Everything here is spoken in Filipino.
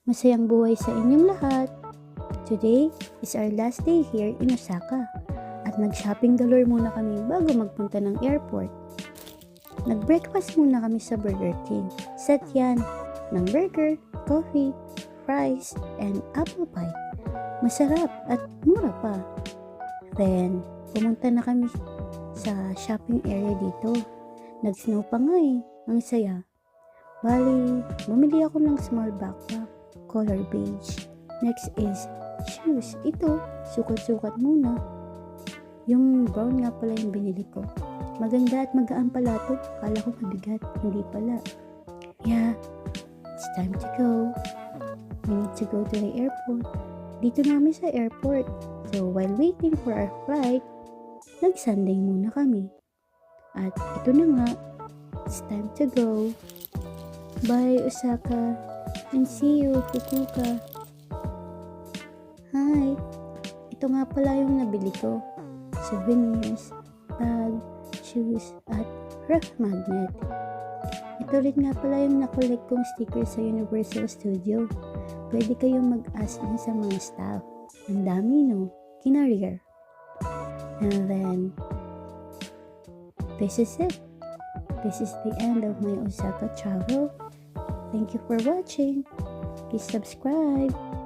Masayang buhay sa inyong lahat! Today is our last day here in Osaka at nag-shopping galore muna kami bago magpunta ng airport. Nag-breakfast muna kami sa Burger King. Set yan ng burger, coffee, fries, and apple pie. Masarap at mura pa. Then, pumunta na kami sa shopping area dito. Nag-snow pa nga eh. Ang saya. Bali, bumili ako ng small backpack, color beige. Next is shoes. Ito, sukat-sukat muna. Yung brown nga pala yung binili ko. Maganda at magaan pala ito. Kala ko mabigat. Hindi pala. Yeah, it's time to go. We need to go to the airport. Dito namin sa airport. So, while waiting for our flight, nag-sunday muna kami. At ito na nga, it's time to go. Bye, Osaka. And see you, Fukuoka. Hi. Ito nga pala yung nabili ko. Souvenirs, bag, shoes, at ref magnet. Ito rin nga pala yung nakolect kong sticker sa Universal Studio. Pwede kayong mag-ask din sa mga staff. Ang dami, no? Kinarier. And then, this is it. This is the end of my Osaka travel. Thank you for watching. Please subscribe.